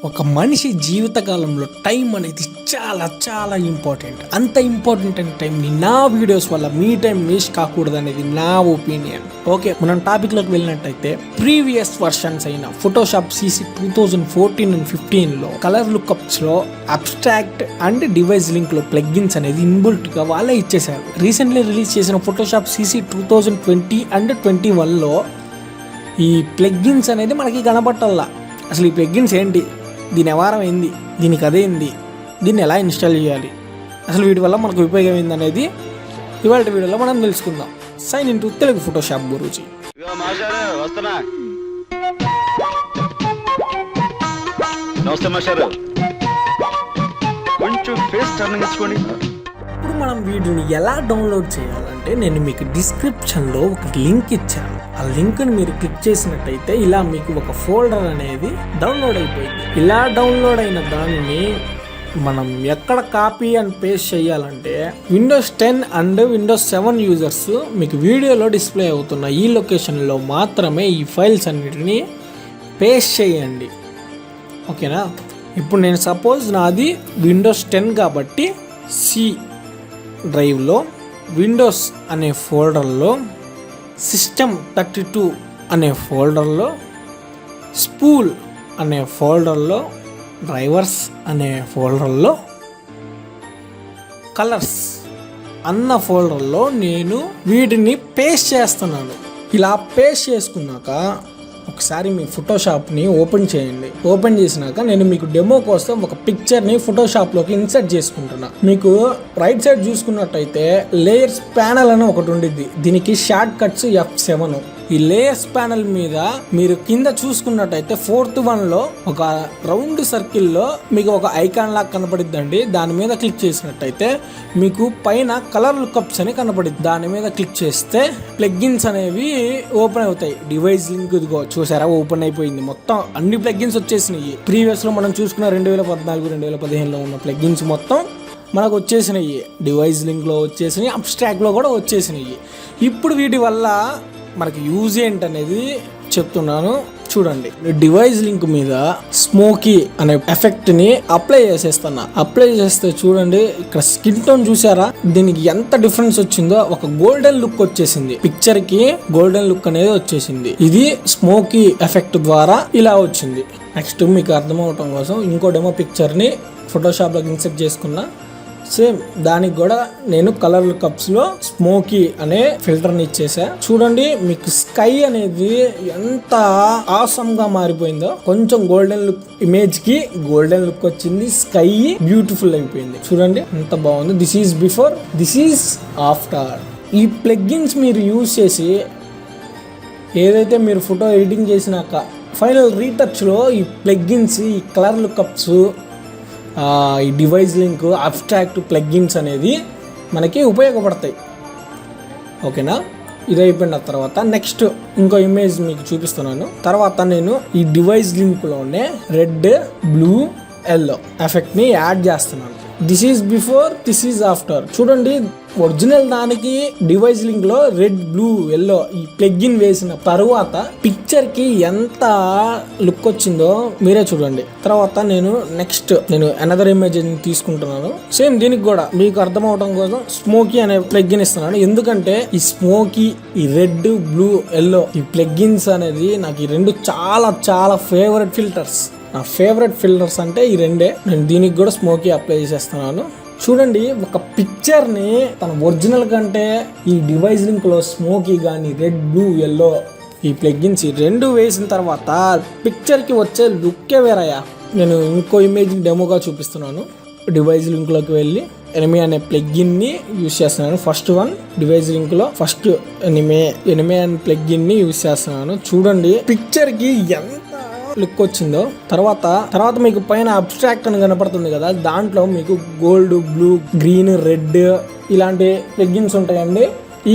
ఒక మనిషి జీవితకాలంలో టైం అనేది చాలా చాలా ఇంపార్టెంట్. అంత ఇంపార్టెంట్ అయిన టైంని నా వీడియోస్ వల్ల మీ టైం వేస్ట్ కాకూడదు అనేది నా ఒపీనియన్. ఓకే, మనం టాపిక్లోకి వెళ్ళినట్టయితే ప్రీవియస్ వర్షన్స్ అయిన ఫోటోషాప్ CC 2014 and 15లో కలర్ లుక్అప్స్లో అబ్స్ట్రాక్ట్ అండ్ డివైస్ లింక్లో ప్లగ్గిన్స్ అనేది ఇన్బుల్ట్గా వాళ్ళే ఇచ్చేశారు. రీసెంట్లీ రిలీజ్ చేసిన ఫోటోషాప్ CC 2020 and 21లో ఈ ప్లగ్గిన్స్ అనేది మనకి కనబట్టాల. అసలు ఈ ప్లగ్గిన్స్ ఏంటి, దీని వ్యవహారం ఏంది, దీనికి అదేంది, దీన్ని ఎలా ఇన్స్టాల్ చేయాలి, అసలు వీటి వల్ల మనకు ఉపయోగం ఏంది అనేది ఇవాళ వీడియోలో మనం తెలుసుకుందాం. Sign in to Telugu Photoshop గురించి. ఇప్పుడు మనం వీడియోని ఎలా డౌన్లోడ్ చేయాలంటే నేను మీకు డిస్క్రిప్షన్లో ఒక లింక్ ఇచ్చాను. ఆ లింక్ని మీరు క్లిక్ చేసినట్టయితే ఇలా మీకు ఒక ఫోల్డర్ అనేది డౌన్లోడ్ అయిపోయింది. ఇలా డౌన్లోడ్ అయిన దానిని మనం ఎక్కడ కాపీ అండ్ పేస్ట్ చేయాలంటే Windows 10 అండ్ Windows 7 యూజర్స్ మీకు వీడియోలో డిస్ప్లే అవుతున్న ఈ లొకేషన్లో మాత్రమే ఈ ఫైల్స్ అన్నిటిని పేస్ట్ చేయండి. ఓకేనా? ఇప్పుడు నేను సపోజ్ నాది Windows 10 కాబట్టి C డ్రైవ్లో విండోస్ అనే ఫోల్డర్లో సిస్టమ్ 32 అనే ఫోల్డర్లో స్పూల్ అనే ఫోల్డర్లో డ్రైవర్స్ అనే ఫోల్డర్లో కలర్స్ అన్న ఫోల్డర్లో నేను వీటిని పేస్ట్ చేస్తున్నాను. ఇలా పేస్ట్ చేసుకున్నాక ఒకసారి మీ ఫోటోషాప్ని ఓపెన్ చేయండి. ఓపెన్ చేసినాక నేను మీకు డెమో కోసం ఒక పిక్చర్ని ఫోటోషాప్లోకి ఇన్సర్ట్ చేసుకుంటున్నా. మీకు రైట్ సైడ్ చూసుకున్నట్టయితే లేయర్స్ ప్యానల్ అని ఒకటి ఉండిద్ది. దీనికి షార్ట్ కట్స్ F7. ఈ లేయర్స్ ప్యానల్ మీద మీరు కింద చూసుకున్నట్టయితే 4th వన్లో ఒక రౌండ్ సర్కిల్లో మీకు ఒక ఐకాన్ లాగా కనపడిద్దండి. దాని మీద క్లిక్ చేసినట్టయితే మీకు పైన కలర్ లుక్అప్స్ అని కనపడిద్ది. దాని మీద క్లిక్ చేస్తే ప్లగ్గిన్స్ అనేవి ఓపెన్ అవుతాయి. డివైస్ లింక్ ఇదిగో చూసారా, ఓపెన్ అయిపోయింది. మొత్తం అన్ని ప్లగ్గిన్స్ వచ్చేసినాయి. ప్రీవియస్లో మనం చూసుకున్న 2014, 2015లో ఉన్న ప్లగ్గిన్స్ మొత్తం మనకు వచ్చేసినాయి. డివైస్ లింక్లో వచ్చేసినాయి, అబ్స్ట్రాక్ట్లో కూడా వచ్చేసినాయి. ఇప్పుడు వీటి వల్ల మనకి యూజ్ ఏంటనేది చెప్తున్నాను చూడండి. డివైస్ లింక్ మీద స్మోకీ అనే ఎఫెక్ట్ ని అప్లై చేసేస్తున్నా. అప్లై చేస్తే చూడండి, ఇక్కడ స్కిన్ టోన్ చూసారా, దీనికి ఎంత డిఫరెన్స్ వచ్చిందో. ఒక గోల్డెన్ లుక్ వచ్చేసింది, పిక్చర్ కి గోల్డెన్ లుక్ అనేది వచ్చేసింది. ఇది స్మోకీ ఎఫెక్ట్ ద్వారా ఇలా వచ్చింది. నెక్స్ట్ మీకు అర్థం అవటం కోసం ఇంకో డెమో పిక్చర్ ని ఫోటోషాప్ లోకి ఇన్సర్ట్ చేసుకున్నా. సేమ్ దానికి కూడా నేను కలర్ లుక్అప్స్ లో స్మోకీ అనే ఫిల్టర్ ని ఇచ్చేసా. చూడండి, మీకు స్కై అనేది ఎంత ఆసమ్ గా మారిపోయిందో. కొంచెం గోల్డెన్ లుక్ ఇమేజ్ కి గోల్డెన్ లుక్ వచ్చింది, స్కై బ్యూటిఫుల్ అయిపోయింది. చూడండి ఎంత బాగుంది. This is before, this is after. ఈ ప్లగ్గిన్స్ మీరు యూజ్ చేసి ఏదైతే మీరు ఫోటో ఎడిటింగ్ చేసినాక ఫైనల్ రీటచ్ లో ఈ ప్లగ్గిన్స్, ఈ కలర్ లుక్అప్స్, ఈ డివైస్ లింక్, అబ్స్ట్రాక్ట్ ప్లగ్గిన్స్ అనేది మనకి ఉపయోగపడతాయి. ఓకేనా? ఇది అయిపోయిన తర్వాత నెక్స్ట్ ఇంకో ఇమేజ్ మీకు చూపిస్తున్నాను. తర్వాత నేను ఈ డివైస్ లింక్లోనే రెడ్, బ్లూ, ఎల్లో ఎఫెక్ట్ని యాడ్ చేస్తున్నాను. This is before, this is after. చూడండి, ఒరిజినల్ దానికి డివైస్ లింక్ లో రెడ్, బ్లూ, ఎల్లో ఈ ప్లగ్గిన్ వేసిన తరువాత పిక్చర్ కి ఎంత లుక్ వచ్చిందో మీరే చూడండి. తర్వాత నేను నెక్స్ట్ అనదర్ ఇమేజ్ తీసుకుంటున్నాను. సేమ్ దీనికి కూడా మీకు అర్థం అవడం కోసం స్మోకీ అనే ప్లగ్గిన్ ఇస్తున్నాను. ఎందుకంటే ఈ స్మోకీ, ఈ రెడ్, బ్లూ, ఎల్లో ఈ ప్లగ్గిన్స్ అనేది నాకు ఈ రెండు చాలా చాలా ఫేవరెట్ ఫిల్టర్స్. నా ఫేవరెట్ ఫిల్టర్స్ అంటే ఈ రెండే. నేను దీనికి కూడా స్మోకీ అప్లై చేసేస్తున్నాను. చూడండి, ఒక పిక్చర్ని తన ఒరిజినల్ కంటే ఈ డివైస్ లింక్లో స్మోకీ కానీ రెడ్, బ్లూ, ఎల్లో ఈ ప్లగ్గిన్స్ ఈ రెండు వేసిన తర్వాత పిక్చర్కి వచ్చే లుక్కే వేరయ్యా. నేను ఇంకో ఇమేజ్ డెమోగా చూపిస్తున్నాను. డివైస్ లింక్లోకి వెళ్ళి ఎనిమే అనే ప్లగ్గిన్ని యూజ్ చేస్తున్నాను. ఫస్ట్ వన్ డివైస్ లింక్లో ఫస్ట్ ఎనిమే అనే ప్లగ్గిన్ని యూజ్ చేస్తున్నాను. చూడండి పిక్చర్కి ఎంత లుక్ వచ్చిందో. తర్వాత మీకు పైన అబ్స్ట్రాక్ట్ అని కనపడుతుంది కదా, దాంట్లో మీకు గోల్డ్, బ్లూ, గ్రీన్, రెడ్ ఇలాంటి ప్లగ్గిన్స్ ఉంటాయండి.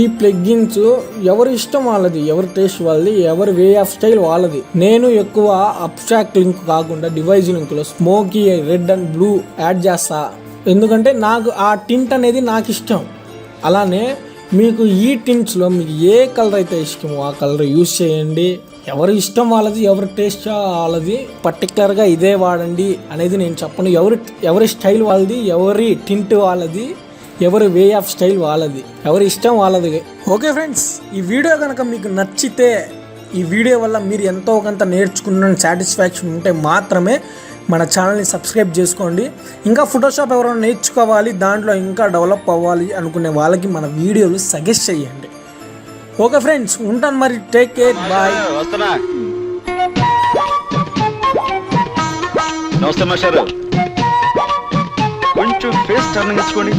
ఈ ప్లగ్గిన్స్ ఎవరి ఇష్టం వాళ్ళది, ఎవరి టేస్ట్ వాళ్ళది, ఎవరి వే ఆఫ్ స్టైల్ వాళ్ళది. నేను ఎక్కువ అబ్స్ట్రాక్ట్ లింక్ కాకుండా డివైస్ లింక్ లో smoky, red and blue add చేస్తా. ఎందుకంటే నాకు ఆ టింట్ అనేది నాకు ఇష్టం. అలానే మీకు ఈ టింట్స్లో మీకు ఏ కలర్ అయితే ఇష్టమో ఆ కలర్ యూజ్ చేయండి. ఎవరి ఇష్టం వాళ్ళది, ఎవరి టేస్ట్ వాళ్ళది. పర్టికులర్గా ఇదే వాడండి అనేది నేను చెప్పను. ఎవరి స్టైల్ వాళ్ళది, ఎవరి టింట్ వాళ్ళది, ఎవరి వే ఆఫ్ స్టైల్ వాళ్ళది, ఎవరి ఇష్టం వాళ్ళది. ఓకే ఫ్రెండ్స్, ఈ వీడియో కనుక మీకు నచ్చితే, ఈ వీడియో వల్ల మీరు ఎంతో కొంత నేర్చుకున్న సాటిస్ఫాక్షన్ ఉంటే మాత్రమే మన ఛానల్ని సబ్స్క్రైబ్ చేసుకోండి. ఇంకా ఫోటోషాప్ ఎవరైనా నేర్చుకోవాలి, దాంట్లో ఇంకా డెవలప్ అవ్వాలి అనుకునే వాళ్ళకి మన వీడియోలు సజెస్ట్ చేయండి. ఓకే ఫ్రెండ్స్, ఉంటాను మరి. Take care, bye. నమస్తే మాస్టర్, కొంచెం ఫేస్ టర్నింగ్ ఇచ్చుకోండి.